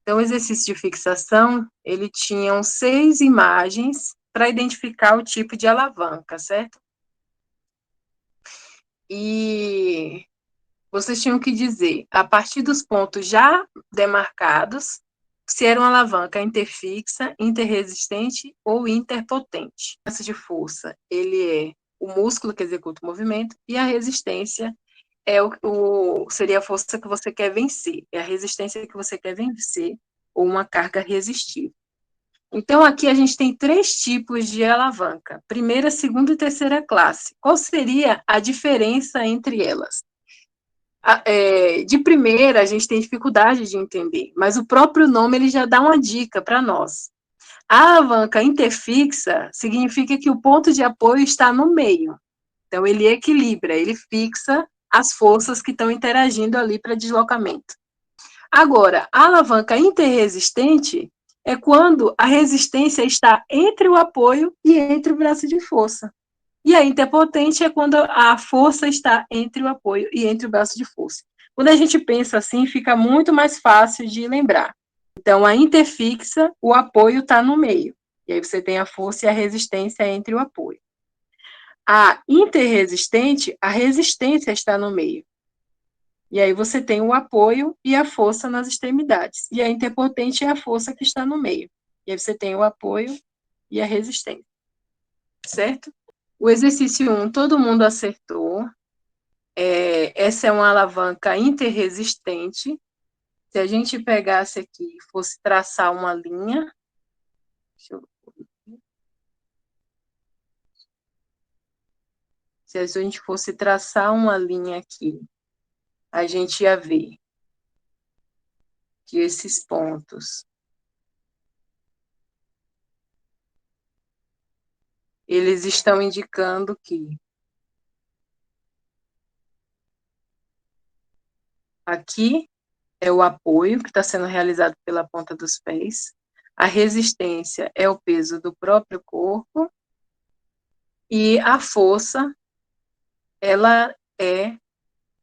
Então, o exercício de fixação, ele tinha 6 imagens para identificar o tipo de alavanca, certo? E vocês tinham que dizer, a partir dos pontos já demarcados, se era uma alavanca interfixa, interresistente ou interpotente. Essa de força, ele é o músculo que executa o movimento, e a resistência seria a força que você quer vencer, é a resistência que você quer vencer, ou uma carga resistível. Então, aqui a gente tem 3 tipos de alavanca, primeira, segunda e terceira classe. Qual seria a diferença entre elas? De primeira, a gente tem dificuldade de entender, mas o próprio nome ele já dá uma dica para nós. A alavanca interfixa significa que o ponto de apoio está no meio. Então, ele equilibra, ele fixa as forças que estão interagindo ali para deslocamento. Agora, a alavanca interresistente é quando a resistência está entre o apoio e entre o braço de força. E a interpotente é quando a força está entre o apoio e entre o braço de força. Quando a gente pensa assim, fica muito mais fácil de lembrar. Então, a interfixa, o apoio está no meio. E aí você tem a força e a resistência entre o apoio. A interresistente, a resistência está no meio. E aí você tem o apoio e a força nas extremidades. E a interpotente é a força que está no meio. E aí você tem o apoio e a resistência. Certo? O exercício 1, todo mundo acertou. Essa é uma alavanca interresistente. Se a gente pegasse aqui e fosse traçar uma linha, se a gente fosse traçar uma linha aqui, a gente ia ver que esses pontos, eles estão indicando que aqui é o apoio que está sendo realizado pela ponta dos pés, a resistência é o peso do próprio corpo, e a força, ela é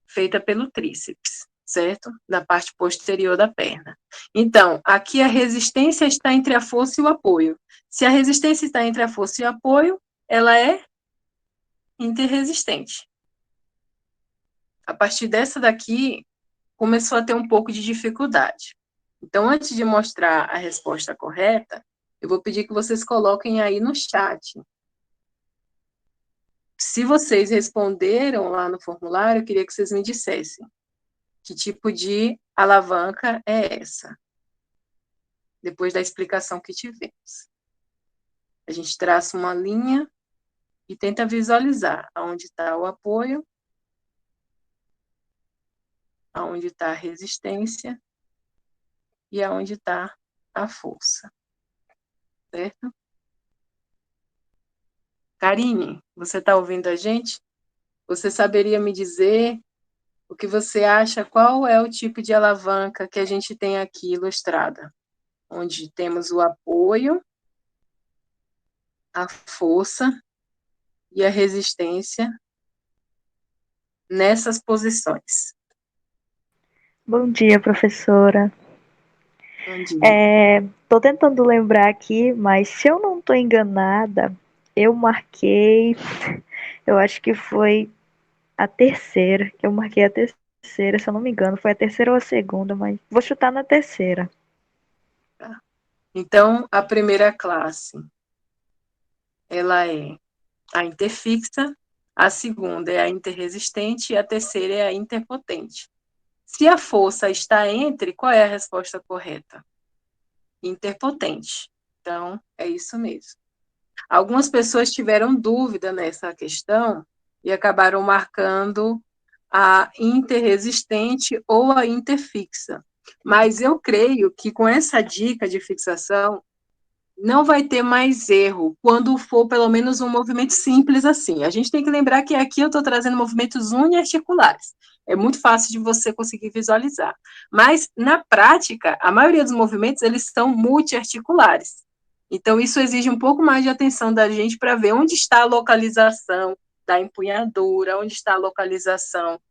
feita pelo tríceps, certo? Da parte posterior da perna. Então, aqui a resistência está entre a força e o apoio. Se a resistência está entre a força e o apoio, ela é interresistente. A partir dessa daqui, começou a ter um pouco de dificuldade. Então, antes de mostrar a resposta correta, eu vou pedir que vocês coloquem aí no chat. Se vocês responderam lá no formulário, eu queria que vocês me dissessem que tipo de alavanca é essa, depois da explicação que tivemos. A gente traça uma linha e tenta visualizar aonde está o apoio, aonde está a resistência e aonde está a força. Certo? Karine, você está ouvindo a gente? Você saberia me dizer o que você acha, qual é o tipo de alavanca que a gente tem aqui ilustrada? Onde temos o apoio, a força e a resistência nessas posições. Bom dia, professora. Bom dia. Tô tentando lembrar aqui, mas se eu não tô enganada, eu marquei, eu acho que foi a terceira. Eu marquei a terceira, se eu não me engano, foi a terceira ou a segunda, mas vou chutar na terceira. Então, a primeira classe, ela é a interfixa, a segunda é a interresistente e a terceira é a interpotente. Se a força está entre, qual é a resposta correta? Interpotente. Então, é isso mesmo. Algumas pessoas tiveram dúvida nessa questão e acabaram marcando a interresistente ou a interfixa. Mas eu creio que com essa dica de fixação, não vai ter mais erro quando for pelo menos um movimento simples assim. A gente tem que lembrar que aqui eu estou trazendo movimentos uniarticulares. É muito fácil de você conseguir visualizar. Mas, na prática, a maioria dos movimentos, eles são multiarticulares. Então, isso exige um pouco mais de atenção da gente para ver onde está a localização da empunhadura, onde está a localização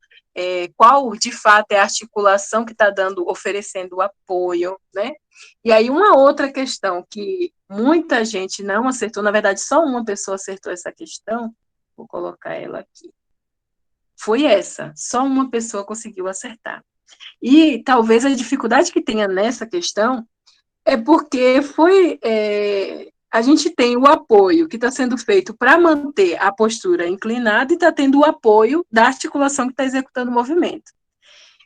qual, de fato, é a articulação que está oferecendo o apoio, né? E aí, uma outra questão que muita gente não acertou, na verdade, só uma pessoa acertou essa questão, vou colocar ela aqui, foi essa, só uma pessoa conseguiu acertar. E talvez a dificuldade que tenha nessa questão é porque a gente tem o apoio que está sendo feito para manter a postura inclinada e está tendo o apoio da articulação que está executando o movimento.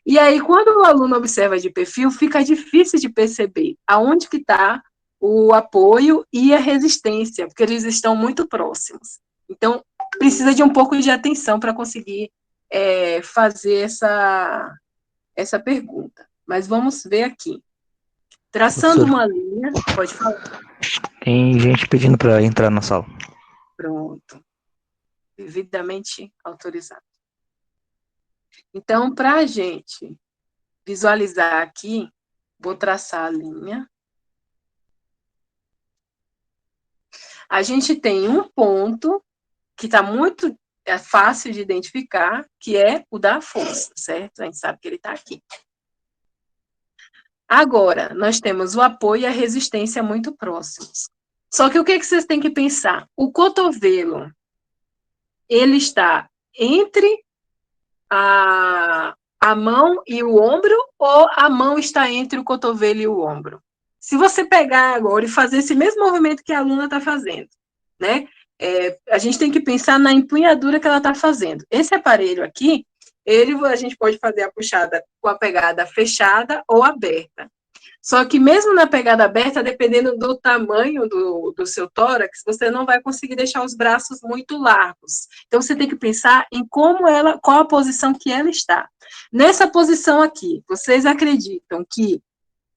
E aí, quando o aluno observa de perfil, fica difícil de perceber aonde que está o apoio e a resistência, porque eles estão muito próximos. Então, precisa de um pouco de atenção para conseguir fazer essa pergunta. Mas vamos ver aqui. Traçando Professora, uma linha, pode falar. tem gente pedindo para entrar na sala. Pronto. Devidamente autorizado. Então, para a gente visualizar aqui, vou traçar a linha. A gente tem um ponto que está muito fácil de identificar, que é o da força, certo? A gente sabe que ele está aqui. Agora, nós temos o apoio e a resistência muito próximos. Só que o que vocês têm que pensar? O cotovelo, ele está entre a mão e o ombro, ou a mão está entre o cotovelo e o ombro? Se você pegar agora e fazer esse mesmo movimento que a aluna está fazendo, né? A gente tem que pensar na empunhadura que ela está fazendo. Esse aparelho aqui, a gente pode fazer a puxada com a pegada fechada ou aberta. Só que mesmo na pegada aberta, dependendo do tamanho do seu tórax, você não vai conseguir deixar os braços muito largos. Então, você tem que pensar em qual a posição que ela está. Nessa posição aqui, vocês acreditam que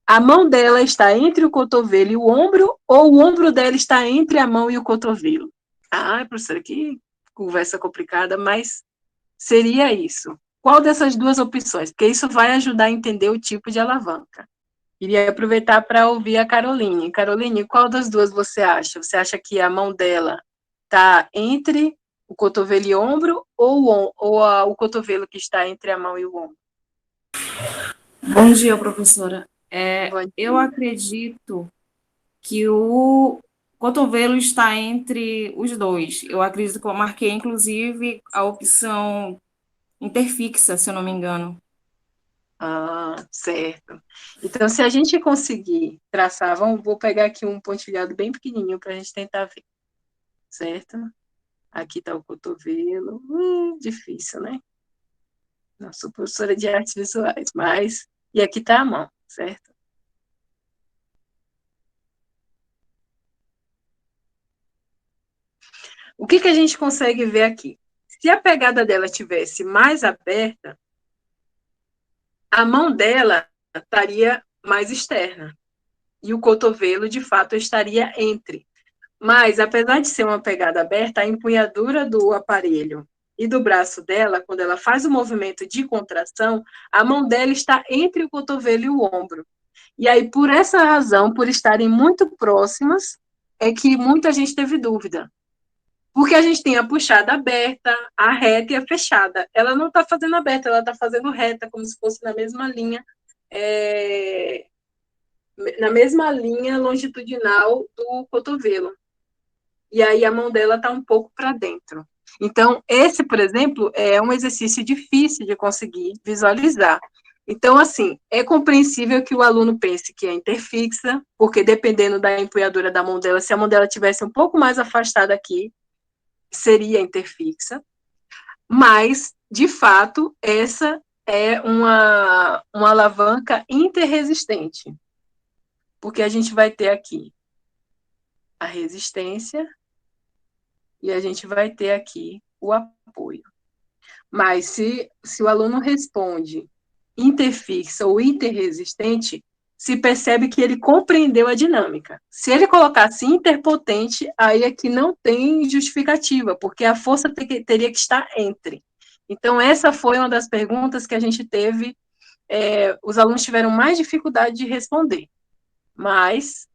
a mão dela está entre o cotovelo e o ombro, ou o ombro dela está entre a mão e o cotovelo? Ah, professora, que conversa complicada, mas seria isso. Qual dessas duas opções? Porque isso vai ajudar a entender o tipo de alavanca. Queria aproveitar para ouvir a Caroline. Caroline, qual das duas você acha? Você acha que a mão dela está entre o cotovelo e o ombro, ou o cotovelo que está entre a mão e o ombro? Bom dia, professora. Bom dia. Eu acredito que o cotovelo está entre os dois. Eu acredito que eu marquei, inclusive, a opção interfixa, se eu não me engano. Ah, certo. Então, se a gente conseguir traçar, vou pegar aqui um pontilhado bem pequenininho para a gente tentar ver, certo? Aqui está o cotovelo. Difícil, né? Não sou professora de artes visuais, mas... E aqui está a mão, certo? O que a gente consegue ver aqui? Se a pegada dela tivesse mais aberta, a mão dela estaria mais externa. E o cotovelo, de fato, estaria entre. Mas, apesar de ser uma pegada aberta, a empunhadura do aparelho e do braço dela, quando ela faz o movimento de contração, a mão dela está entre o cotovelo e o ombro. E aí, por essa razão, por estarem muito próximas, é que muita gente teve dúvida. Porque a gente tem a puxada aberta, a reta e a fechada. Ela não está fazendo aberta, ela está fazendo reta, como se fosse na mesma linha, longitudinal do cotovelo. E aí a mão dela está um pouco para dentro. Então, esse, por exemplo, é um exercício difícil de conseguir visualizar. Então, assim, é compreensível que o aluno pense que é interfixa, porque dependendo da empunhadura da mão dela, se a mão dela tivesse um pouco mais afastada aqui, seria interfixa, mas, de fato, essa é uma alavanca interresistente, porque a gente vai ter aqui a resistência e a gente vai ter aqui o apoio. Mas se o aluno responde interfixa ou interresistente, se percebe que ele compreendeu a dinâmica. Se ele colocasse interpotente, aí é que não tem justificativa, porque a força teria que estar entre. Então, essa foi uma das perguntas que a gente teve, os alunos tiveram mais dificuldade de responder, mas,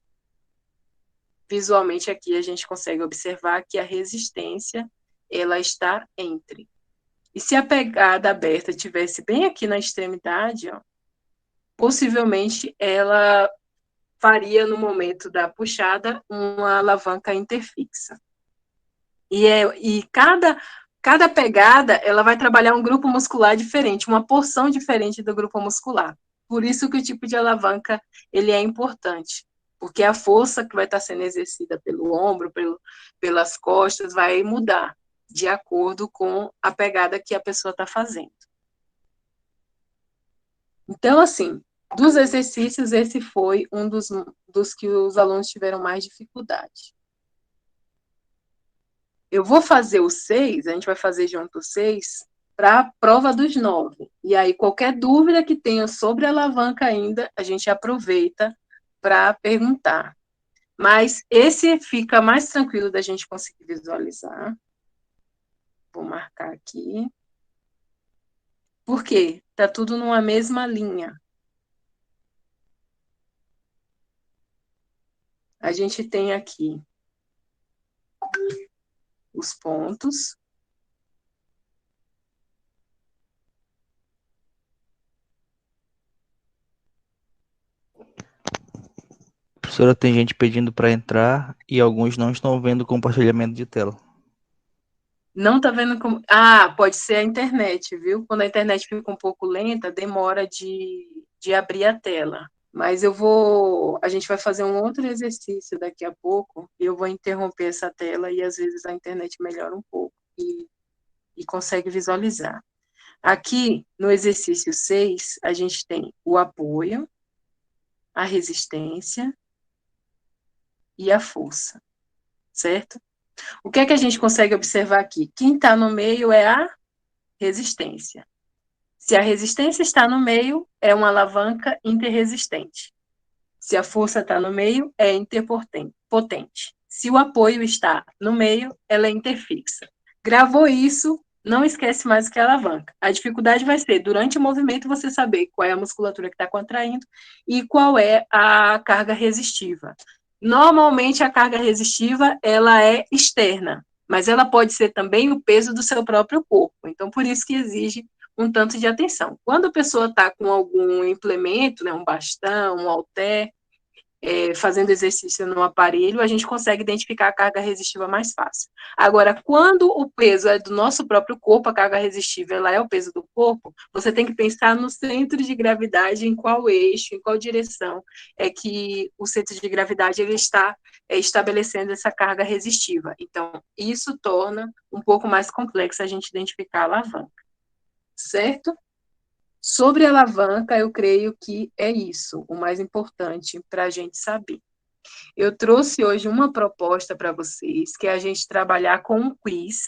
visualmente aqui, a gente consegue observar que a resistência, ela está entre. E se a pegada aberta tivesse bem aqui na extremidade, ó, possivelmente ela faria, no momento da puxada, uma alavanca interfixa. E cada pegada, ela vai trabalhar um grupo muscular diferente, uma porção diferente do grupo muscular. Por isso que o tipo de alavanca, ele é importante, porque a força que vai estar sendo exercida pelo ombro, pelas costas, vai mudar de acordo com a pegada que a pessoa está fazendo. Então, assim, dos exercícios, esse foi um dos que os alunos tiveram mais dificuldade. Eu vou fazer o 6, a gente vai fazer junto o 6, para a prova dos 9. E aí, qualquer dúvida que tenha sobre a alavanca ainda, a gente aproveita para perguntar. Mas esse fica mais tranquilo da gente conseguir visualizar. Vou marcar aqui. Por quê? Está tudo numa mesma linha. A gente tem aqui os pontos. Professora, tem gente pedindo para entrar e alguns não estão vendo o compartilhamento de tela. Não está vendo como... Ah, pode ser a internet, viu? Quando a internet fica um pouco lenta, demora de abrir a tela. Mas a gente vai fazer um outro exercício daqui a pouco, e eu vou interromper essa tela e às vezes a internet melhora um pouco e consegue visualizar. Aqui, no exercício 6, a gente tem o apoio, a resistência e a força, certo? O que é que a gente consegue observar aqui? Quem está no meio é a resistência. Se a resistência está no meio, é uma alavanca interresistente. Se a força está no meio, é interpotente. Se o apoio está no meio, ela é interfixa. Gravou isso, não esquece mais o que é alavanca. A dificuldade vai ser, durante o movimento, você saber qual é a musculatura que está contraindo e qual é a carga resistiva. Normalmente, a carga resistiva, ela é externa, mas ela pode ser também o peso do seu próprio corpo. Então, por isso que exige um tanto de atenção. Quando a pessoa está com algum implemento, né, um bastão, um halter, fazendo exercício no aparelho, a gente consegue identificar a carga resistiva mais fácil. Agora, quando o peso é do nosso próprio corpo, a carga resistiva ela é o peso do corpo, você tem que pensar no centro de gravidade, em qual eixo, em qual direção é que o centro de gravidade ele está estabelecendo essa carga resistiva. Então, isso torna um pouco mais complexo a gente identificar a alavanca, certo? Sobre a alavanca, eu creio que é isso, o mais importante para a gente saber. Eu trouxe hoje uma proposta para vocês, que é a gente trabalhar com um quiz.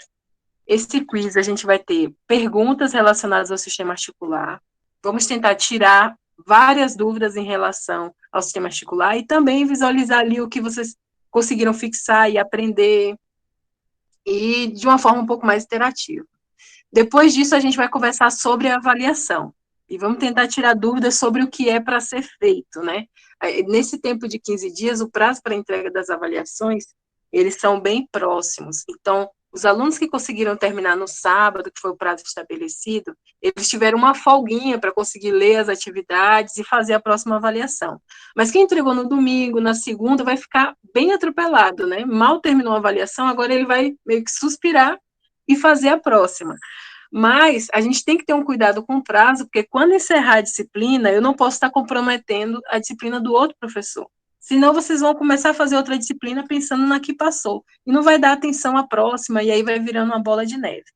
Esse quiz a gente vai ter perguntas relacionadas ao sistema articular. Vamos tentar tirar várias dúvidas em relação ao sistema articular e também visualizar ali o que vocês conseguiram fixar e aprender, e de uma forma um pouco mais interativa. Depois disso, a gente vai conversar sobre a avaliação. E vamos tentar tirar dúvidas sobre o que é para ser feito, né? Nesse tempo de 15 dias, o prazo para a entrega das avaliações, eles são bem próximos. Então, os alunos que conseguiram terminar no sábado, que foi o prazo estabelecido, eles tiveram uma folguinha para conseguir ler as atividades e fazer a próxima avaliação. Mas quem entregou no domingo, na segunda, vai ficar bem atropelado, né? Mal terminou a avaliação, agora ele vai meio que suspirar e fazer a próxima. Mas a gente tem que ter um cuidado com o prazo, porque quando encerrar a disciplina, eu não posso estar comprometendo a disciplina do outro professor. Senão vocês vão começar a fazer outra disciplina pensando na que passou. E não vai dar atenção à próxima, e aí vai virando uma bola de neve.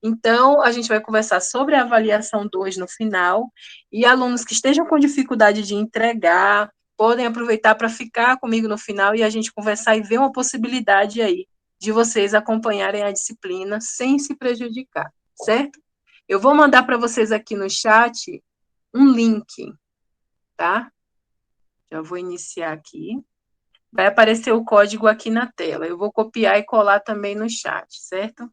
Então, a gente vai conversar sobre a avaliação 2 no final, e alunos que estejam com dificuldade de entregar, podem aproveitar para ficar comigo no final e a gente conversar e ver uma possibilidade aí de vocês acompanharem a disciplina sem se prejudicar, certo? Eu vou mandar para vocês aqui no chat um link, tá? Já vou iniciar aqui. Vai aparecer o código aqui na tela. Eu vou copiar e colar também no chat, certo?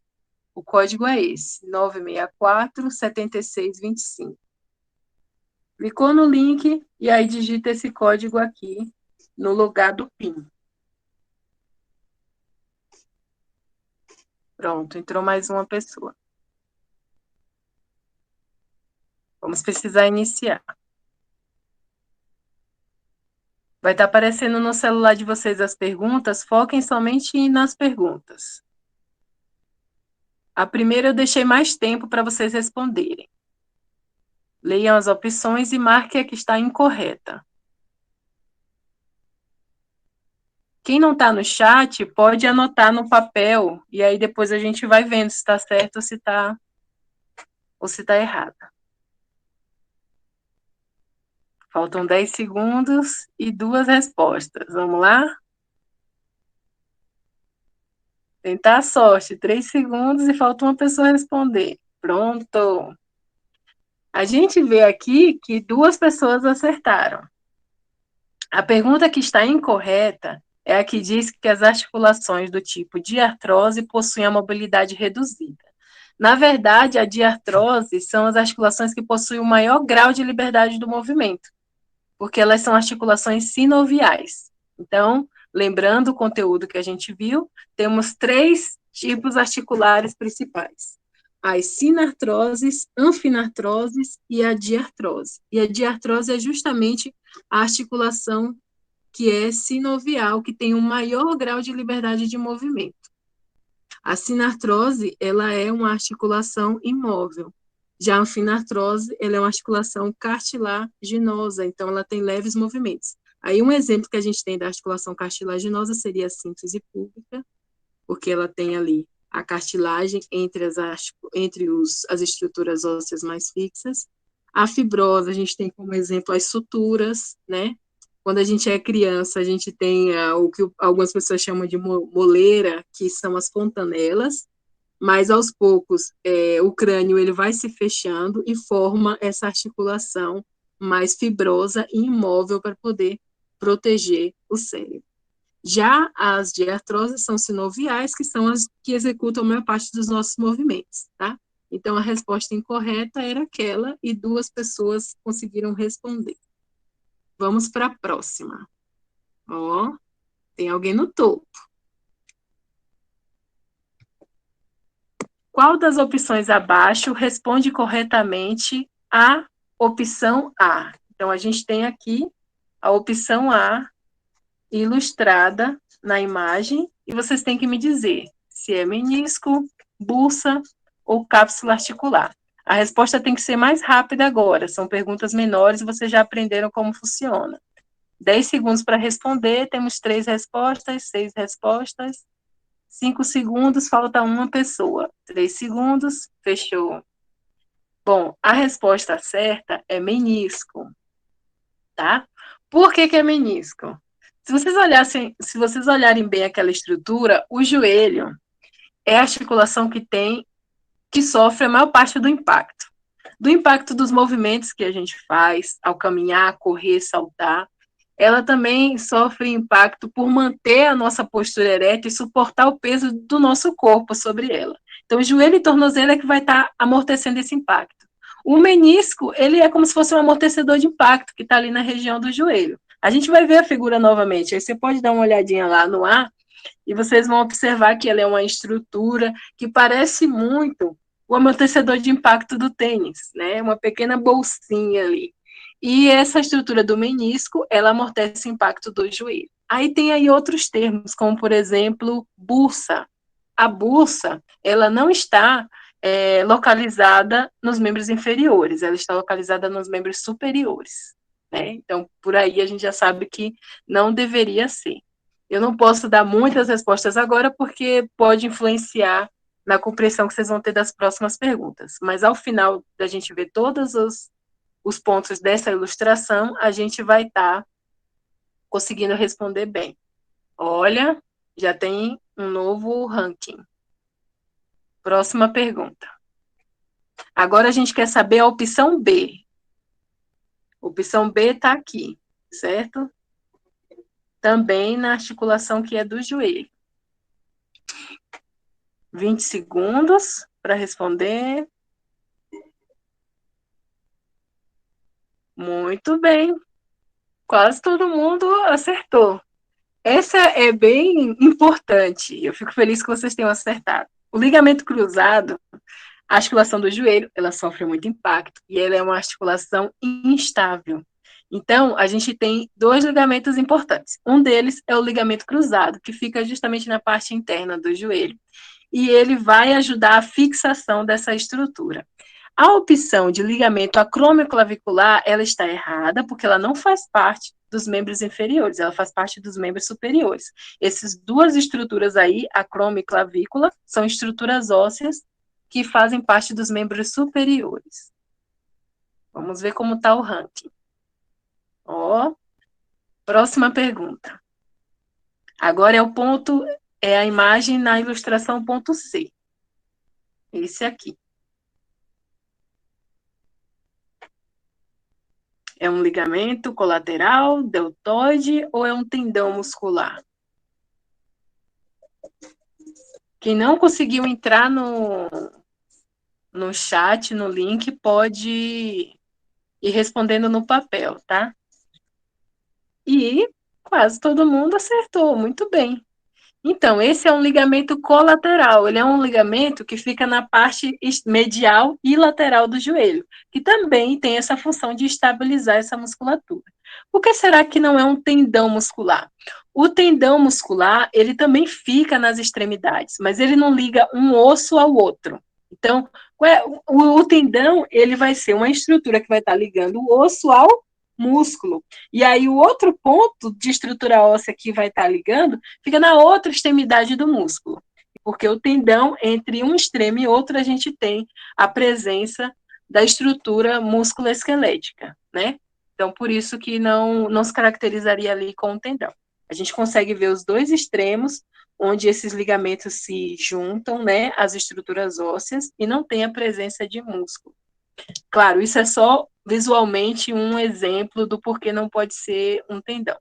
O código é esse, 964-7625. Clicou no link e aí digita esse código aqui no lugar do PIN. Pronto, entrou mais uma pessoa. Vamos precisar iniciar. Vai estar aparecendo no celular de vocês as perguntas, foquem somente nas perguntas. A primeira eu deixei mais tempo para vocês responderem. Leiam as opções e marquem a que está incorreta. Quem não está no chat, pode anotar no papel, e aí depois a gente vai vendo se está certo ou se está errado. Faltam 10 segundos e 2 respostas. Vamos lá? Tentar a sorte. 3 segundos e falta uma pessoa responder. Pronto. A gente vê aqui que 2 pessoas acertaram. A pergunta que está incorreta é a que diz que as articulações do tipo diartrose possuem a mobilidade reduzida. Na verdade, a diartrose são as articulações que possuem o maior grau de liberdade do movimento, porque elas são articulações sinoviais. Então, lembrando o conteúdo que a gente viu, temos 3 tipos articulares principais: as sinartroses, anfinartroses e a diartrose. E a diartrose é justamente a articulação que é sinovial, que tem um maior grau de liberdade de movimento. A sinartrose, ela é uma articulação imóvel. Já a anfinartrose, ela é uma articulação cartilaginosa, então ela tem leves movimentos. Aí um exemplo que a gente tem da articulação cartilaginosa seria a síntese púbica, porque ela tem ali a cartilagem entre as estruturas ósseas mais fixas. A fibrosa, a gente tem como exemplo as suturas, né? Quando a gente é criança, a gente tem o que algumas pessoas chamam de moleira, que são as fontanelas, mas aos poucos o crânio ele vai se fechando e forma essa articulação mais fibrosa e imóvel para poder proteger o cérebro. Já as diartroses são sinoviais, que são as que executam a maior parte dos nossos movimentos, tá? Então, a resposta incorreta era aquela, e 2 pessoas conseguiram responder. Vamos para a próxima. Ó, tem alguém no topo. Qual das opções abaixo responde corretamente a opção A? Então, a gente tem aqui a opção A ilustrada na imagem, e vocês têm que me dizer se é menisco, bursa ou cápsula articular. A resposta tem que ser mais rápida agora, são perguntas menores e vocês já aprenderam como funciona. 10 segundos para responder, temos 3 respostas, 6 respostas, 5 segundos, falta uma pessoa. 3 segundos, fechou. Bom, a resposta certa é menisco, tá? Por que é menisco? Se vocês olharem bem aquela estrutura, o joelho é a articulação que sofre a maior parte do impacto dos movimentos que a gente faz ao caminhar, correr, saltar. Ela também sofre impacto por manter a nossa postura ereta e suportar o peso do nosso corpo sobre ela. Então, o joelho e tornozelo é que vai estar amortecendo esse impacto. O menisco, ele é como se fosse um amortecedor de impacto que está ali na região do joelho. A gente vai ver a figura novamente, aí você pode dar uma olhadinha lá no ar, e vocês vão observar que ela é uma estrutura que parece muito o amortecedor de impacto do tênis, né? Uma pequena bolsinha ali. E essa estrutura do menisco, ela amortece o impacto do joelho. Aí tem aí outros termos, como, por exemplo, bursa. A bursa, ela não está localizada nos membros inferiores, ela está localizada nos membros superiores, né? Então, por aí a gente já sabe que não deveria ser. Eu não posso dar muitas respostas agora, porque pode influenciar na compreensão que vocês vão ter das próximas perguntas. Mas ao final da gente ver todos os pontos dessa ilustração, a gente vai estar conseguindo responder bem. Olha, já tem um novo ranking. Próxima pergunta. Agora a gente quer saber a opção B. A opção B está aqui, certo? Também na articulação que é do joelho. 20 segundos para responder. Muito bem. Quase todo mundo acertou. Essa é bem importante. Eu fico feliz que vocês tenham acertado. O ligamento cruzado, A articulação do joelho, ela sofre muito impacto e ela é uma articulação instável. Então, a gente tem dois ligamentos importantes. Um deles é o ligamento cruzado, que fica justamente na parte interna do joelho, e ele vai ajudar a fixação dessa estrutura. A opção de ligamento acromioclavicular, ela está errada, porque ela não faz parte dos membros inferiores, ela faz parte dos membros superiores. Essas duas estruturas aí, acromio e clavícula, são estruturas ósseas que fazem parte dos membros superiores. Vamos ver como está o ranking. Ó, próxima pergunta. Agora é o ponto, é a imagem na ilustração ponto C. Esse aqui. É um ligamento colateral, deltoide ou é um tendão muscular? Quem não conseguiu entrar no chat, no link, pode ir respondendo no papel, tá? E quase todo mundo acertou, muito bem. Então, esse é um ligamento colateral, ele é um ligamento que fica na parte medial e lateral do joelho, que também tem essa função de estabilizar essa musculatura. Por que será que não é um tendão muscular? O tendão muscular, ele também fica nas extremidades, mas ele não liga um osso ao outro. Então, o tendão, ele vai ser uma estrutura que vai estar ligando o osso ao músculo. E aí o outro ponto de estrutura óssea que vai estar ligando fica na outra extremidade do músculo. Porque o tendão, entre um extremo e outro, a gente tem a presença da estrutura musculoesquelética, né? Então, por isso que não se caracterizaria ali com o tendão. A gente consegue ver os dois extremos, onde esses ligamentos se juntam, né, as estruturas ósseas, e não tem a presença de músculo. Claro, isso é só visualmente um exemplo do porquê não pode ser um tendão.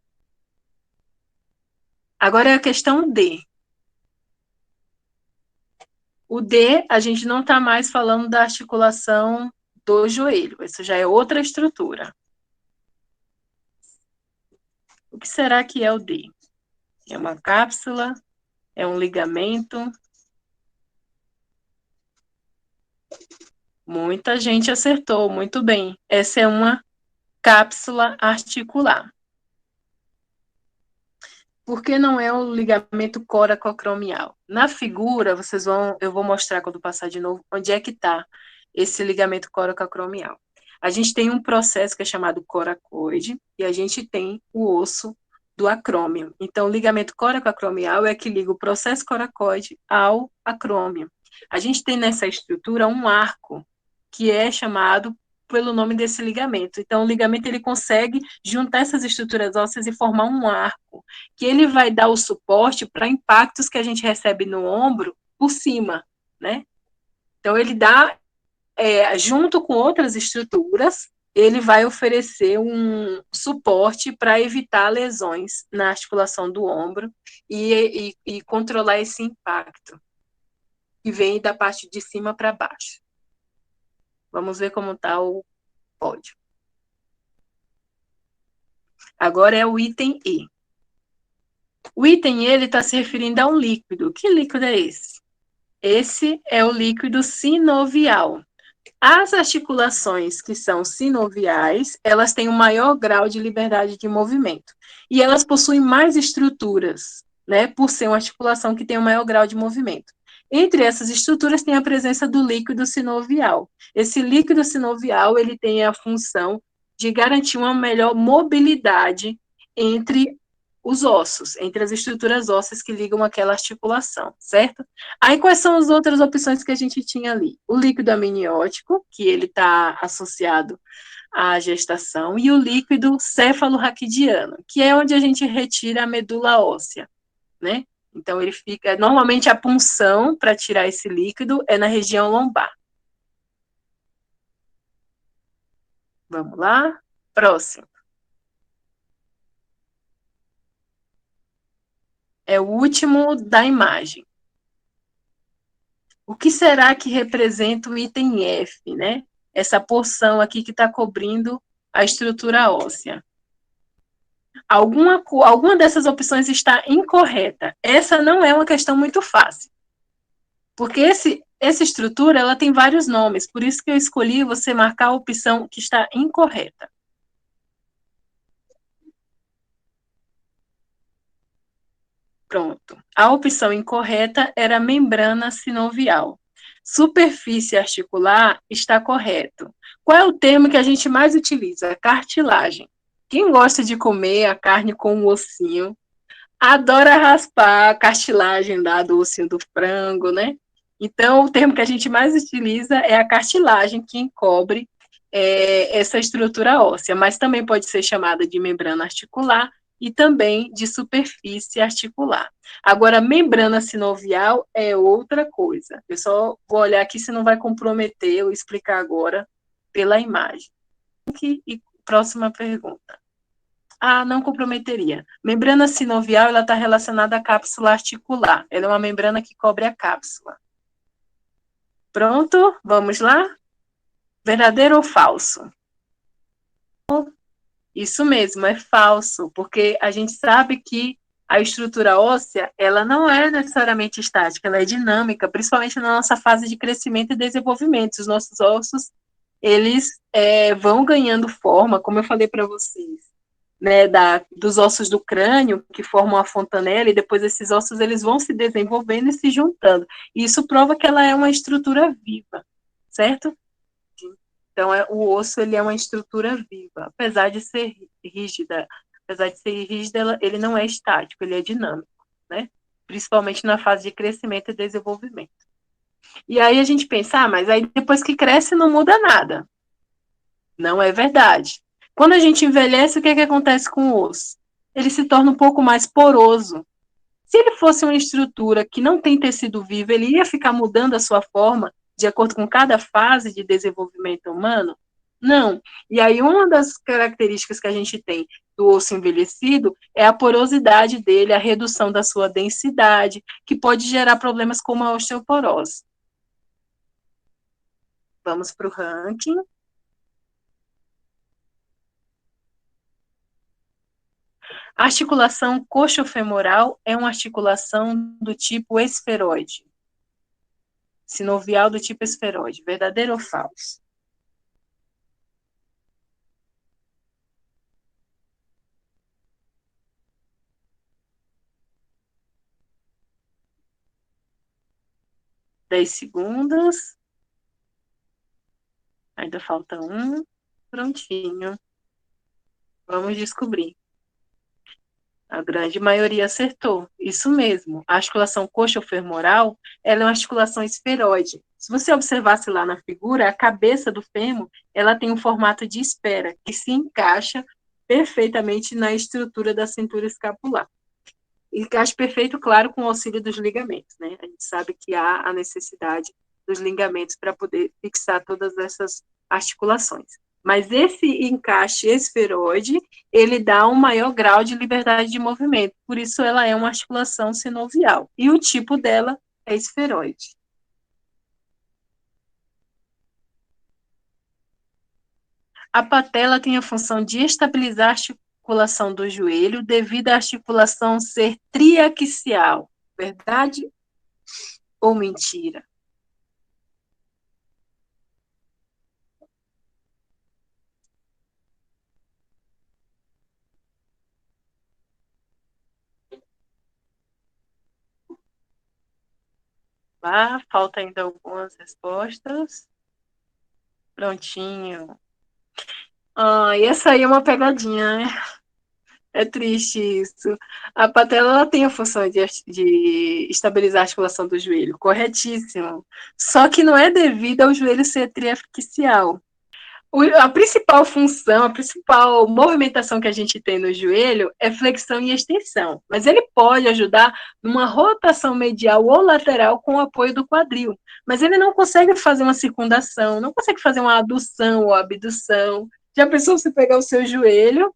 Agora é a questão D. O D, a gente não está mais falando da articulação do joelho, isso já é outra estrutura. O que será que é o D? É uma cápsula? É um ligamento? Muita gente acertou, muito bem. Essa é uma cápsula articular. Por que não é o ligamento coracocromial? Na figura, eu vou mostrar quando passar de novo, onde é que está esse ligamento coracocromial. A gente tem um processo que é chamado coracoide, e a gente tem o osso do acrômio. Então, o ligamento coracocromial é que liga o processo coracoide ao acrômio. A gente tem nessa estrutura um arco, que é chamado pelo nome desse ligamento. Então, o ligamento ele consegue juntar essas estruturas ósseas e formar um arco, que ele vai dar o suporte para impactos que a gente recebe no ombro por cima, né? Então, ele dá, junto com outras estruturas, ele vai oferecer um suporte para evitar lesões na articulação do ombro e controlar esse impacto, que vem da parte de cima para baixo. Vamos ver como está o pódio. Agora é o item E. O item E ele está se referindo a um líquido. Que líquido é esse? Esse é o líquido sinovial. As articulações que são sinoviais, elas têm um maior grau de liberdade de movimento. E elas possuem mais estruturas, né, por ser uma articulação que tem um maior grau de movimento. Entre essas estruturas tem a presença do líquido sinovial. Esse líquido sinovial, ele tem a função de garantir uma melhor mobilidade entre os ossos, entre as estruturas ósseas que ligam aquela articulação, certo? Aí, quais são as outras opções que a gente tinha ali? O líquido amniótico, que ele está associado à gestação, e o líquido cefalorraquidiano, que é onde a gente retira a medula óssea, né? Então, ele fica, normalmente a punção para tirar esse líquido é na região lombar. Vamos lá? Próximo. É o último da imagem. O que será que representa o item F, né? Essa porção aqui que está cobrindo a estrutura óssea. Alguma dessas opções está incorreta. Essa não é uma questão muito fácil. Porque essa estrutura, ela tem vários nomes, por isso que eu escolhi você marcar a opção que está incorreta. Pronto. A opção incorreta era membrana sinovial. Superfície articular está correto. Qual é o termo que a gente mais utiliza? Cartilagem. Quem gosta de comer a carne com o ossinho, adora raspar a cartilagem lá do ossinho do frango, né? Então, o termo que a gente mais utiliza é a cartilagem, que encobre essa estrutura óssea, mas também pode ser chamada de membrana articular e também de superfície articular. Agora, membrana sinovial é outra coisa. Eu só vou olhar aqui se não vai comprometer eu explicar agora pela imagem. E próxima pergunta. Ah, não comprometeria. Membrana sinovial, ela está relacionada à cápsula articular. Ela é uma membrana que cobre a cápsula. Pronto? Vamos lá? Verdadeiro ou falso? Isso mesmo, é falso, porque a gente sabe que a estrutura óssea, ela não é necessariamente estática, ela é dinâmica, principalmente na nossa fase de crescimento e desenvolvimento. Os nossos ossos, eles vão ganhando forma, como eu falei para vocês, né, dos ossos do crânio, que formam a fontanela, e depois esses ossos eles vão se desenvolvendo e se juntando. E isso prova que ela é uma estrutura viva, certo? Então, o osso ele é uma estrutura viva, apesar de ser rígida. Apesar de ser rígida, ele não é estático, ele é dinâmico, né? Principalmente na fase de crescimento e desenvolvimento. E aí a gente pensa, mas aí depois que cresce não muda nada. Não é verdade. Quando a gente envelhece, o que é que acontece com o osso? Ele se torna um pouco mais poroso. Se ele fosse uma estrutura que não tem tecido vivo, ele ia ficar mudando a sua forma de acordo com cada fase de desenvolvimento humano? Não. E aí, uma das características que a gente tem do osso envelhecido é a porosidade dele, a redução da sua densidade, que pode gerar problemas como a osteoporose. Vamos para o ranking. A articulação coxofemoral é uma articulação do tipo esferoide. Sinovial do tipo esferoide. Verdadeiro ou falso? Dez segundos. Ainda falta um. Prontinho. Vamos descobrir. A grande maioria acertou. Isso mesmo. A articulação coxofemoral, ela é uma articulação esferoide. Se você observasse lá na figura, a cabeça do fêmur, ela tem um formato de esfera, que se encaixa perfeitamente na estrutura da cintura escapular. Encaixe perfeito, claro, com o auxílio dos ligamentos, né? A gente sabe que há a necessidade dos ligamentos para poder fixar todas essas articulações. Mas esse encaixe esferoide, ele dá um maior grau de liberdade de movimento, por isso ela é uma articulação sinovial. E o tipo dela é esferoide. A patela tem a função de estabilizar a articulação do joelho devido à articulação ser triaxial. Verdade ou mentira? Falta ainda algumas respostas. Prontinho. E essa aí é uma pegadinha, né? É triste isso. A patela ela tem a função de estabilizar a articulação do joelho, corretíssimo. Só que não é devido ao joelho ser triaxial. A principal função, a principal movimentação que a gente tem no joelho é flexão e extensão, mas ele pode ajudar numa rotação medial ou lateral com o apoio do quadril, mas ele não consegue fazer uma circundação, não consegue fazer uma adução ou abdução. Já pensou você pegar o seu joelho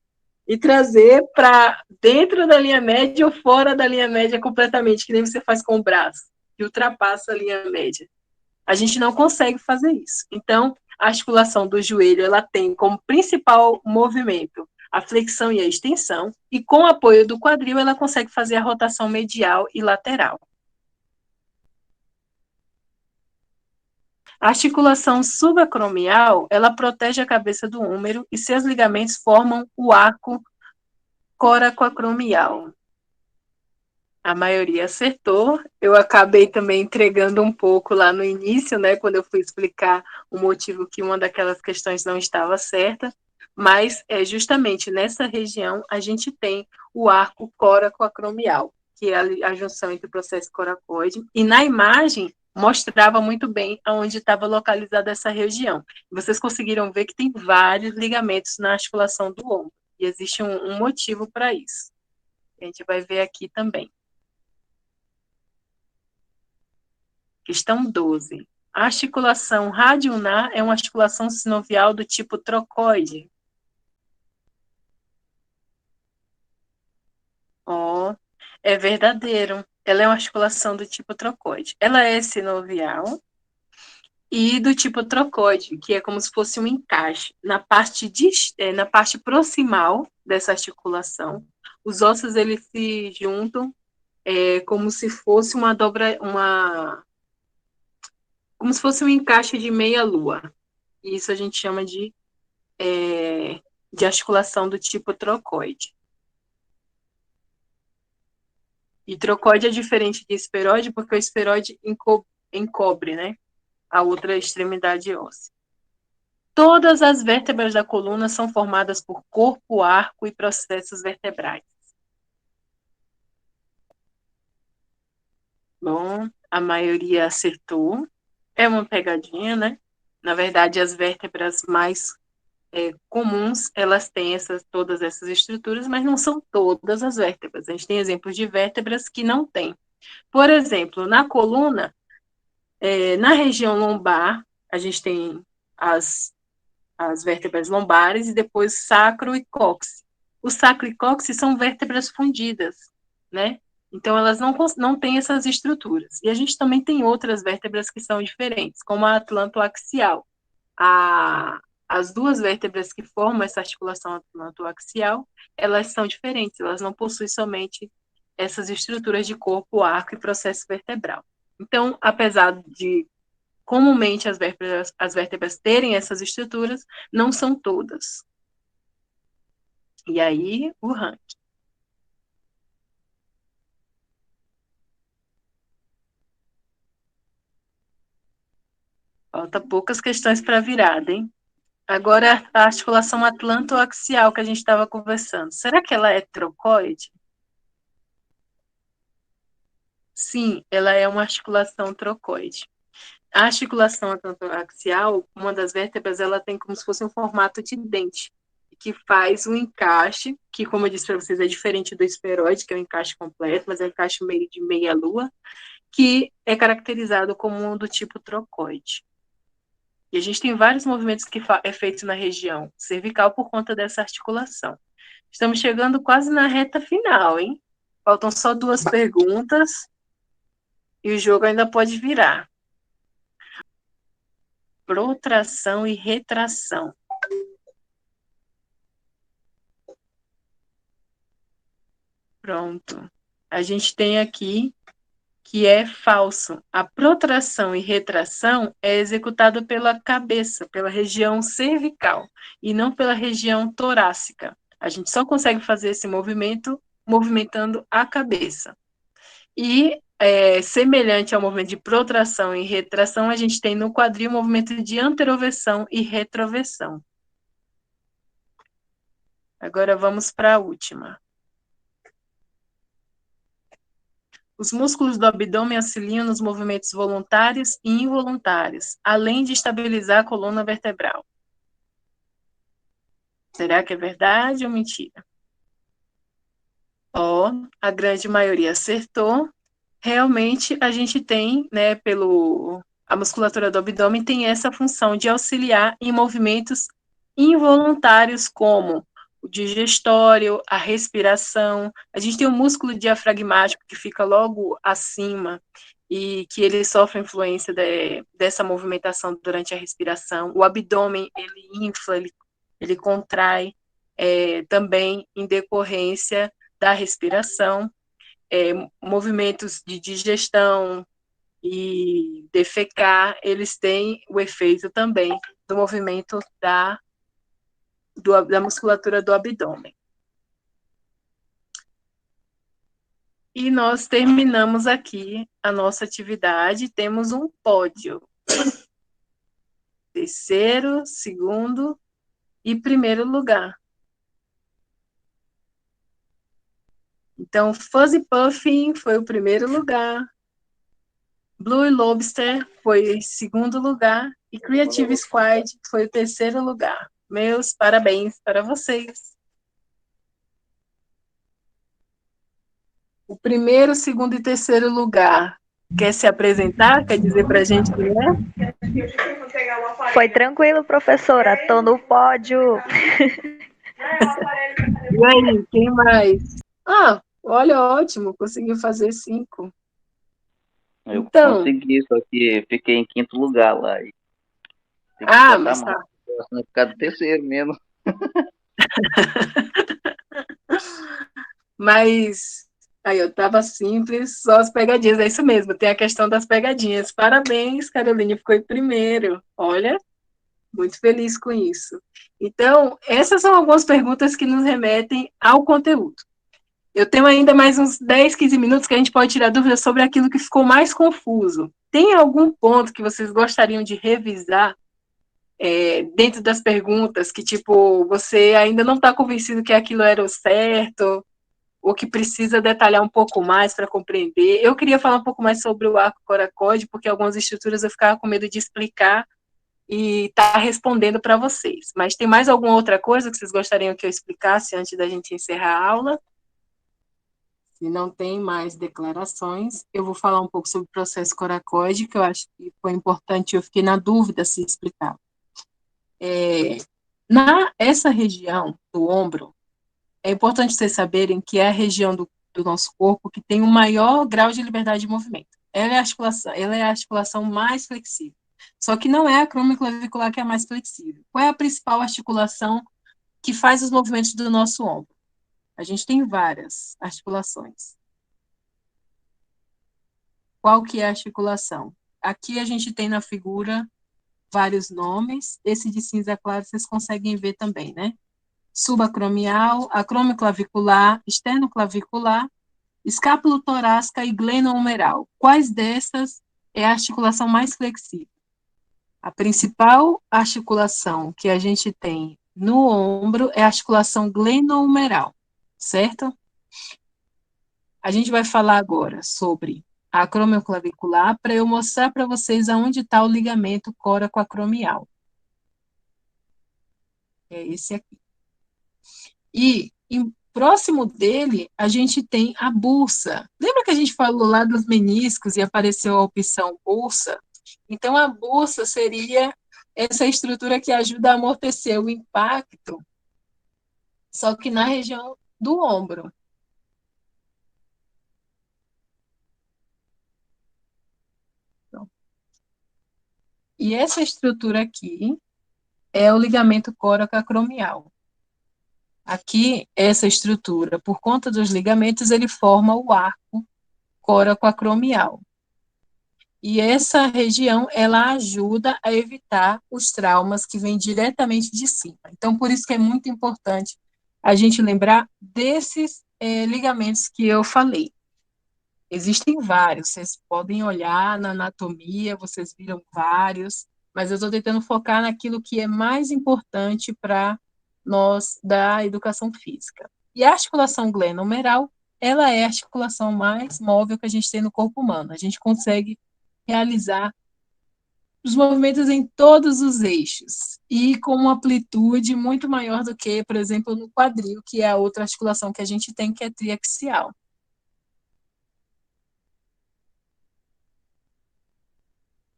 e trazer para dentro da linha média ou fora da linha média completamente, que nem você faz com o braço, que ultrapassa a linha média? A gente não consegue fazer isso. Então, a articulação do joelho, ela tem como principal movimento a flexão e a extensão, e com o apoio do quadril, ela consegue fazer a rotação medial e lateral. A articulação subacromial, ela protege a cabeça do húmero e seus ligamentos formam o arco coracoacromial. A maioria acertou. Eu acabei também entregando um pouco lá no início, né, quando eu fui explicar o motivo que uma daquelas questões não estava certa, mas é justamente nessa região a gente tem o arco coracoacromial, que é a junção entre o processo coracoide, e na imagem mostrava muito bem onde estava localizada essa região. Vocês conseguiram ver que tem vários ligamentos na articulação do ombro, e existe um motivo para isso. A gente vai ver aqui também. Questão 12. A articulação radioulnar é uma articulação sinovial do tipo trocoide. Ó, é verdadeiro. Ela é uma articulação do tipo trocoide. Ela é sinovial e do tipo trocoide, que é como se fosse um encaixe. Na parte proximal dessa articulação, os ossos eles se juntam como se fosse como se fosse um encaixe de meia-lua. Isso a gente chama de articulação do tipo trocoide. E trocoide é diferente de esferoide, porque o esferoide encobre, né, a outra extremidade óssea. Todas as vértebras da coluna são formadas por corpo, arco e processos vertebrais. Bom, a maioria acertou. É uma pegadinha, né? Na verdade, as vértebras mais comuns, elas têm todas essas estruturas, mas não são todas as vértebras. A gente tem exemplos de vértebras que não têm. Por exemplo, na coluna, na região lombar, a gente tem as vértebras lombares e depois sacro e cóccix. O sacro e cóccix são vértebras fundidas, né? Então, elas não têm essas estruturas. E a gente também tem outras vértebras que são diferentes, como a atlantoaxial. As duas vértebras que formam essa articulação atlantoaxial, elas são diferentes, elas não possuem somente essas estruturas de corpo, arco e processo vertebral. Então, apesar de comumente as vértebras terem essas estruturas, não são todas. E aí, o ranking. Falta poucas questões para a virada, hein? Agora, a articulação atlantoaxial que a gente estava conversando, será que ela é trocoide? Sim, ela é uma articulação trocoide. A articulação atlantoaxial, uma das vértebras, ela tem como se fosse um formato de dente, que faz um encaixe, que, como eu disse para vocês, é diferente do esferoide, que é um encaixe completo, mas é um encaixe meio de meia-lua, que é caracterizado como um do tipo trocoide. E a gente tem vários movimentos que é feito na região cervical por conta dessa articulação. Estamos chegando quase na reta final, hein? Faltam só 2 perguntas e o jogo ainda pode virar. Protração e retração. Pronto. A gente tem aqui que é falso. A protração e retração é executada pela cabeça, pela região cervical, e não pela região torácica. A gente só consegue fazer esse movimento movimentando a cabeça. E, semelhante ao movimento de protração e retração, a gente tem no quadril o movimento de anteroversão e retroversão. Agora vamos para a última. Os músculos do abdômen auxiliam nos movimentos voluntários e involuntários, além de estabilizar a coluna vertebral. Será que é verdade ou mentira? A grande maioria acertou. Realmente, a gente tem, né, a musculatura do abdômen tem essa função de auxiliar em movimentos involuntários, como o digestório, a respiração. A gente tem o músculo diafragmático que fica logo acima e que ele sofre influência dessa movimentação durante a respiração. O abdômen, ele infla, ele contrai também em decorrência da respiração. Movimentos de digestão, e defecar, eles têm o efeito também do movimento da musculatura do abdômen. E nós terminamos aqui a nossa atividade, temos um pódio. Terceiro, segundo e primeiro lugar. Então, Fuzzy Puffin foi o primeiro lugar, Blue Lobster foi o segundo lugar e Creative Squad foi o terceiro lugar. Meus parabéns para vocês. O primeiro, segundo e terceiro lugar. Quer se apresentar? Quer dizer para a gente quem é? Foi tranquilo, professora. Tô no pódio. E aí, quem mais? Ah, olha, ótimo, conseguiu fazer 5. Eu Então, consegui, só que fiquei em quinto lugar lá. E tem que ah, esforçar mas mais. tá. Vai ficar do terceiro mesmo. Mas aí eu tava simples, só as pegadinhas, é isso mesmo, tem a questão das pegadinhas. Parabéns, Caroline, ficou em primeiro. Olha, muito feliz com isso. Então, essas são algumas perguntas que nos remetem ao conteúdo. Eu tenho ainda mais uns 10, 15 minutos que a gente pode tirar dúvidas sobre aquilo que ficou mais confuso. Tem algum ponto que vocês gostariam de revisar dentro das perguntas que, tipo, você ainda não está convencido que aquilo era o certo, ou que precisa detalhar um pouco mais para compreender? Eu queria falar um pouco mais sobre o arco Coracode, porque algumas estruturas eu ficava com medo de explicar e estar respondendo para vocês. Mas tem mais alguma outra coisa que vocês gostariam que eu explicasse antes da gente encerrar a aula? Se não tem mais declarações, eu vou falar um pouco sobre o processo coracoide, que eu acho que foi importante, eu fiquei na dúvida se explicar. Essa região do ombro, é importante vocês saberem que é a região do nosso corpo que tem o maior grau de liberdade de movimento. Ela é a articulação mais flexível. Só que não é a acromioclavicular que é a mais flexível. Qual é a principal articulação que faz os movimentos do nosso ombro? A gente tem várias articulações. Qual que é a articulação? Aqui a gente tem na figura vários nomes. Esse de cinza claro vocês conseguem ver também, né? Subacromial, acromioclavicular, esternoclavicular, escápulo-torácica e glenohumeral. Quais dessas é a articulação mais flexível? A principal articulação que a gente tem no ombro é a articulação glenohumeral, certo? A gente vai falar agora sobre a acromioclavicular para eu mostrar para vocês aonde está o ligamento coracoacromial. É esse aqui. E próximo dele, a gente tem a bursa. Lembra que a gente falou lá dos meniscos e apareceu a opção bursa? Então, a bursa seria essa estrutura que ajuda a amortecer o impacto, só que na região do ombro. E essa estrutura aqui é o ligamento coracoacromial. Aqui, essa estrutura, por conta dos ligamentos, ele forma o arco coracoacromial. E essa região, ela ajuda a evitar os traumas que vêm diretamente de cima. Então, por isso que é muito importante a gente lembrar desses ligamentos que eu falei. Existem vários, vocês podem olhar na anatomia, vocês viram vários, mas eu estou tentando focar naquilo que é mais importante para nós da educação física. E a articulação glenohumeral, ela é a articulação mais móvel que a gente tem no corpo humano. A gente consegue realizar os movimentos em todos os eixos e com uma amplitude muito maior do que, por exemplo, no quadril, que é a outra articulação que a gente tem, que é triaxial.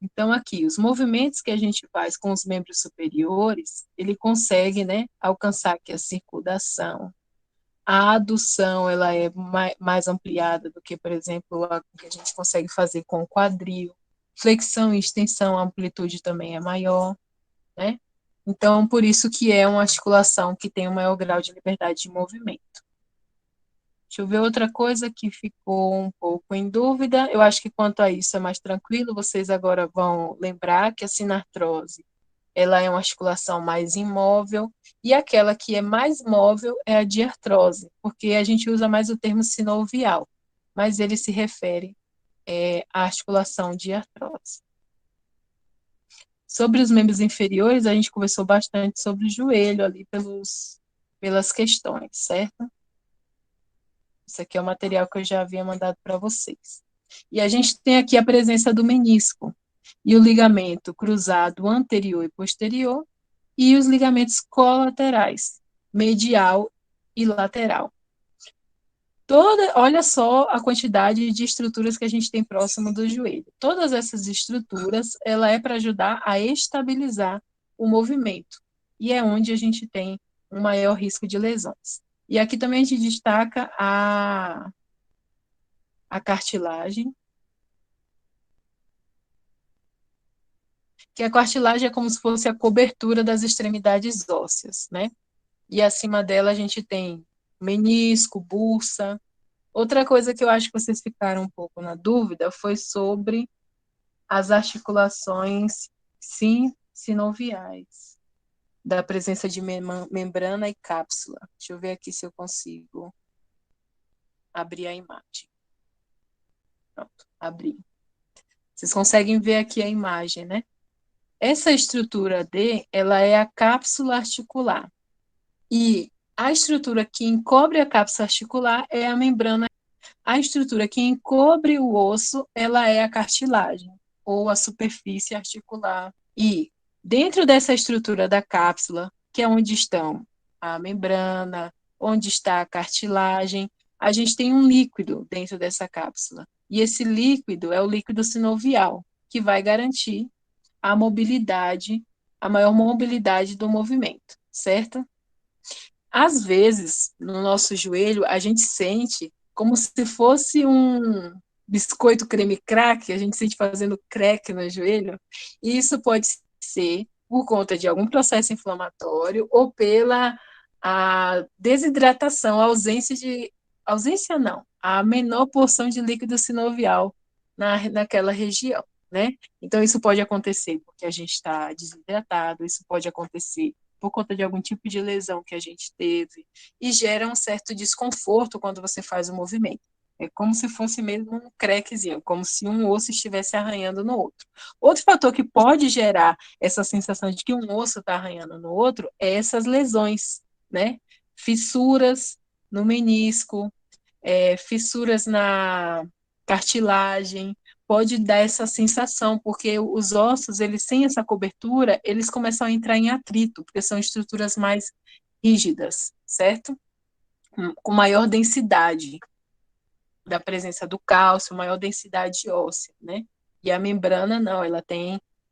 Então, aqui, os movimentos que a gente faz com os membros superiores, ele consegue, né, alcançar aqui a circulação. A adução, ela é mais ampliada do que, por exemplo, a que a gente consegue fazer com o quadril. Flexão e extensão, a amplitude também é maior, né? Então, por isso que é uma articulação que tem um maior grau de liberdade de movimento. Deixa eu ver outra coisa que ficou um pouco em dúvida. Eu acho que quanto a isso é mais tranquilo. Vocês agora vão lembrar que a sinartrose, ela é uma articulação mais imóvel, e aquela que é mais móvel é a diartrose, porque a gente usa mais o termo sinovial, mas ele se refere à articulação diartrose. Sobre os membros inferiores, a gente conversou bastante sobre o joelho ali pelas questões, certo? Isso aqui é o material que eu já havia mandado para vocês. E a gente tem aqui a presença do menisco e o ligamento cruzado anterior e posterior, e os ligamentos colaterais, medial e lateral. Olha só a quantidade de estruturas que a gente tem próximo do joelho. Todas essas estruturas, ela é para ajudar a estabilizar o movimento, e é onde a gente tem um maior risco de lesões. E aqui também a gente destaca a cartilagem, que a cartilagem é como se fosse a cobertura das extremidades ósseas, né? E acima dela a gente tem menisco, bursa. Outra coisa que eu acho que vocês ficaram um pouco na dúvida foi sobre as articulações sinoviais, da presença de membrana e cápsula. Deixa eu ver aqui se eu consigo abrir a imagem. Pronto, abri. Vocês conseguem ver aqui a imagem, né? Essa estrutura D, ela é a cápsula articular. E a estrutura que encobre a cápsula articular é a membrana. A estrutura que encobre o osso, ela é a cartilagem, ou a superfície articular. E dentro dessa estrutura da cápsula, que é onde estão a membrana, onde está a cartilagem, a gente tem um líquido dentro dessa cápsula. E esse líquido é o líquido sinovial, que vai garantir a mobilidade, a maior mobilidade do movimento, certo? Às vezes, no nosso joelho, a gente sente como se fosse um biscoito creme crack, a gente sente fazendo crack no joelho, e isso pode ser por conta de algum processo inflamatório ou pela a desidratação, a menor porção de líquido sinovial naquela região, né? Então, isso pode acontecer porque a gente está desidratado, isso pode acontecer por conta de algum tipo de lesão que a gente teve, e gera um certo desconforto quando você faz o movimento. É como se fosse mesmo um craquezinho, como se um osso estivesse arranhando no outro. Outro fator que pode gerar essa sensação de que um osso está arranhando no outro é essas lesões, né? Fissuras no menisco, fissuras na cartilagem, pode dar essa sensação, porque os ossos, eles sem essa cobertura, eles começam a entrar em atrito, porque são estruturas mais rígidas, certo? Com maior densidade da presença do cálcio, maior densidade óssea, né? E a membrana, não, ela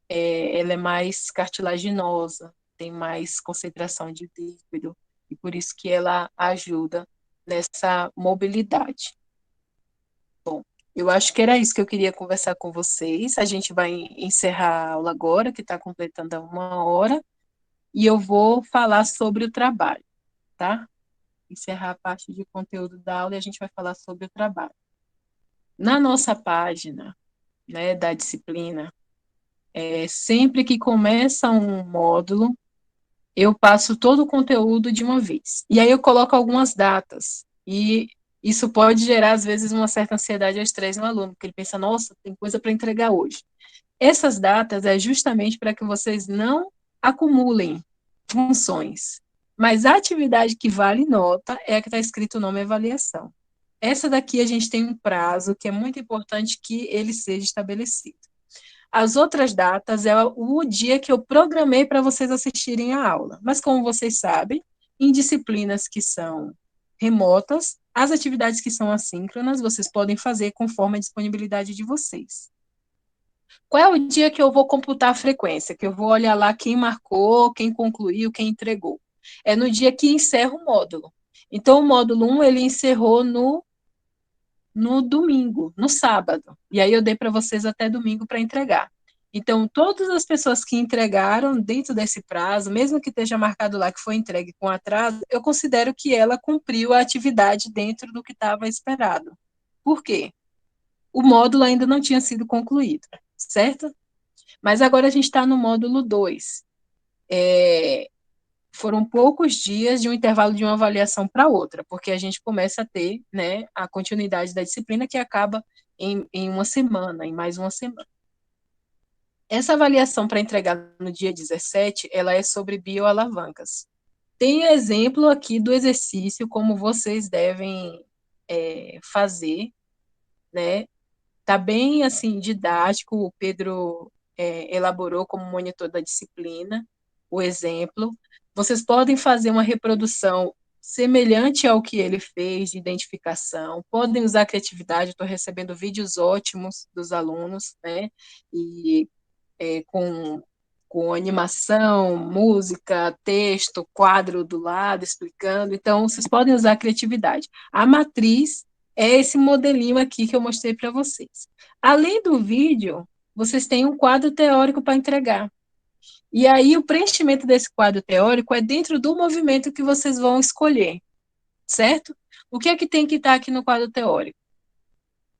é mais cartilaginosa, tem mais concentração de líquido, e por isso que ela ajuda nessa mobilidade. Bom, eu acho que era isso que eu queria conversar com vocês. A gente vai encerrar a aula agora, que está completando 1 hora, e eu vou falar sobre o trabalho, tá? Encerrar a parte de conteúdo da aula e a gente vai falar sobre o trabalho. Na nossa página, né, da disciplina, sempre que começa um módulo, eu passo todo o conteúdo de uma vez. E aí eu coloco algumas datas. E isso pode gerar, às vezes, uma certa ansiedade ou estresse no aluno, porque ele pensa, nossa, tem coisa para entregar hoje. Essas datas é justamente para que vocês não acumulem funções. Mas a atividade que vale nota é a que está escrito o nome avaliação. Essa daqui a gente tem um prazo que é muito importante que ele seja estabelecido. As outras datas é o dia que eu programei para vocês assistirem a aula. Mas, como vocês sabem, em disciplinas que são remotas, as atividades que são assíncronas, vocês podem fazer conforme a disponibilidade de vocês. Qual é o dia que eu vou computar a frequência? Que eu vou olhar lá quem marcou, quem concluiu, quem entregou. É no dia que encerra o módulo. Então, o módulo 1, ele encerrou no domingo, no sábado. E aí eu dei para vocês até domingo para entregar. Então, todas as pessoas que entregaram dentro desse prazo, mesmo que esteja marcado lá que foi entregue com atraso, eu considero que ela cumpriu a atividade dentro do que estava esperado. Por quê? O módulo ainda não tinha sido concluído, certo? Mas agora a gente está no módulo 2. Foram poucos dias de um intervalo de uma avaliação para outra, porque a gente começa a ter, né, a continuidade da disciplina que acaba em uma semana, em mais uma semana. Essa avaliação para entregar no dia 17, ela é sobre bioalavancas. Tem exemplo aqui do exercício, como vocês devem fazer, né? Tá bem, assim, didático, o Pedro elaborou como monitor da disciplina o exemplo. Vocês podem fazer uma reprodução semelhante ao que ele fez de identificação, podem usar a criatividade, estou recebendo vídeos ótimos dos alunos, né? E com animação, música, texto, quadro do lado explicando. Então, vocês podem usar a criatividade. A matriz é esse modelinho aqui que eu mostrei para vocês. Além do vídeo, vocês têm um quadro teórico para entregar. E aí, o preenchimento desse quadro teórico é dentro do movimento que vocês vão escolher, certo? O que é que tem que estar aqui no quadro teórico?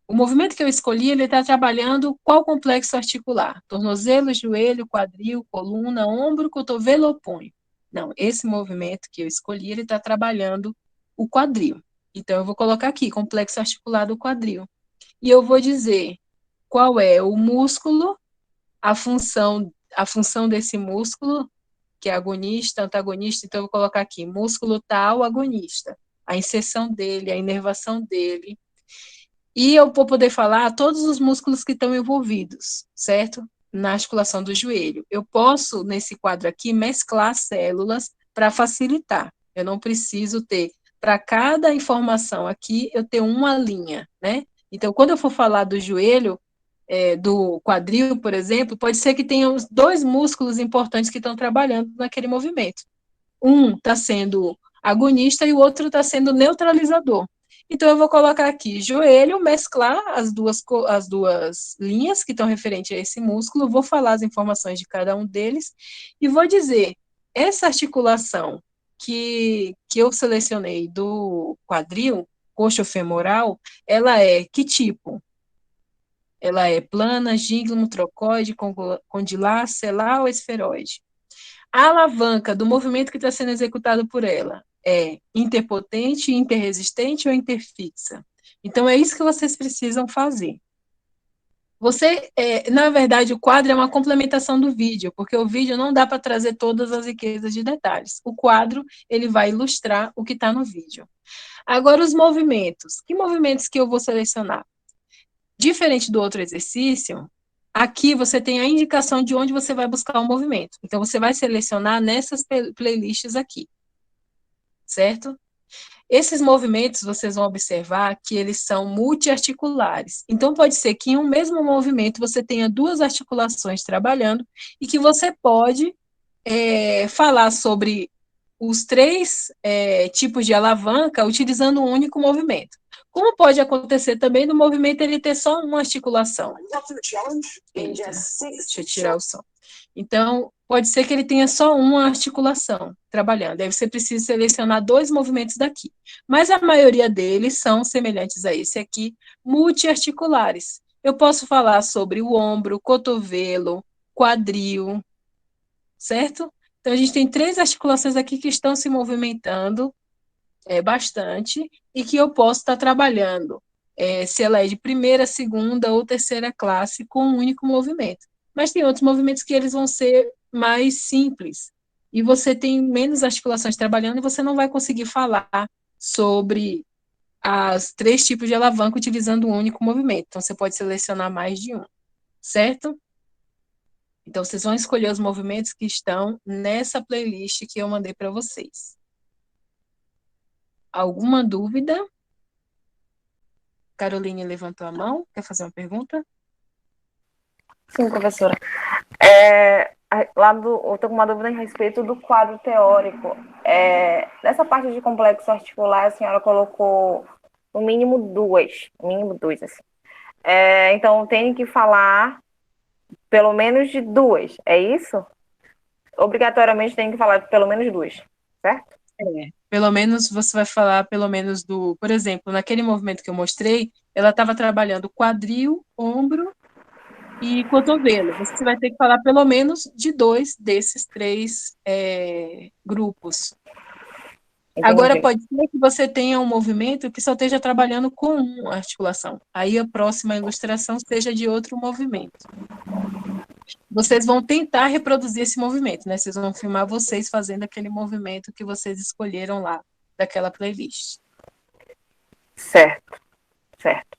O movimento que eu escolhi, ele está trabalhando qual complexo articular? Tornozelo, joelho, quadril, coluna, ombro, cotovelo ou punho? Não, esse movimento que eu escolhi, ele está trabalhando o quadril. Então, eu vou colocar aqui, complexo articular do quadril. E eu vou dizer qual é o músculo, a função desse músculo, que é agonista, antagonista, então eu vou colocar aqui, músculo tal, agonista. A inserção dele, a inervação dele, e eu vou poder falar todos os músculos que estão envolvidos, certo? Na articulação do joelho. Eu posso, nesse quadro aqui, mesclar células para facilitar. Eu não preciso ter, para cada informação aqui, eu ter uma linha, né? Então, quando eu for falar do joelho, do quadril, por exemplo, pode ser que tenha os dois músculos importantes que estão trabalhando naquele movimento. Um está sendo agonista e o outro está sendo neutralizador. Então, eu vou colocar aqui joelho, mesclar as duas linhas que estão referentes a esse músculo, vou falar as informações de cada um deles e vou dizer, essa articulação que eu selecionei do quadril, coxofemoral, ela é que tipo? Ela é plana, gíngulo, trocoide, condilar, selar ou esferoide? A alavanca do movimento que está sendo executado por ela é interpotente, interresistente ou interfixa? Então, é isso que vocês precisam fazer. Na verdade, o quadro é uma complementação do vídeo, porque o vídeo não dá para trazer todas as riquezas de detalhes. O quadro, ele vai ilustrar o que está no vídeo. Agora, os movimentos. Que movimentos que eu vou selecionar? Diferente do outro exercício, aqui você tem a indicação de onde você vai buscar o movimento. Então, você vai selecionar nessas playlists aqui, certo? Esses movimentos, vocês vão observar que eles são multiarticulares. Então, pode ser que em um mesmo movimento você tenha duas articulações trabalhando e que você pode falar sobre os três tipos de alavanca utilizando um único movimento. Como pode acontecer também no movimento ele ter só uma articulação? Eita, deixa eu tirar o som. Então, pode ser que ele tenha só uma articulação trabalhando. Aí você precisa selecionar dois movimentos daqui. Mas a maioria deles são semelhantes a esse aqui, multiarticulares. Eu posso falar sobre o ombro, cotovelo, quadril, certo? Então, a gente tem três articulações aqui que estão se movimentando bastante e que eu posso estar trabalhando, se ela é de primeira, segunda ou terceira classe, com um único movimento. Mas tem outros movimentos que eles vão ser mais simples, e você tem menos articulações trabalhando e você não vai conseguir falar sobre as três tipos de alavanca utilizando um único movimento. Então, você pode selecionar mais de um, certo? Então, vocês vão escolher os movimentos que estão nessa playlist que eu mandei para vocês. Alguma dúvida? Caroline levantou a mão. Quer fazer uma pergunta? Sim, professora. Eu estou com uma dúvida a respeito do quadro teórico. Nessa parte de complexo articular, a senhora colocou no mínimo duas, assim. Então, tem que falar pelo menos de duas, é isso? Obrigatoriamente tem que falar de pelo menos duas, certo? Pelo menos você vai falar pelo menos do, por exemplo, naquele movimento que eu mostrei, ela estava trabalhando quadril, ombro e cotovelo. Você vai ter que falar pelo menos de 2 desses 3 grupos. Agora, Entendi. pode ser que você tenha um movimento que só esteja trabalhando com uma articulação. Aí a próxima ilustração seja de outro movimento. Vocês vão tentar reproduzir esse movimento, né? Vocês vão filmar vocês fazendo aquele movimento que vocês escolheram lá, daquela playlist. Certo, certo.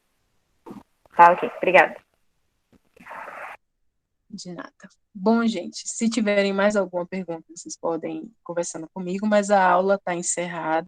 Tá, ok. Obrigada. De nada. Bom, gente, se tiverem mais alguma pergunta, vocês podem ir conversando comigo, mas a aula está encerrada.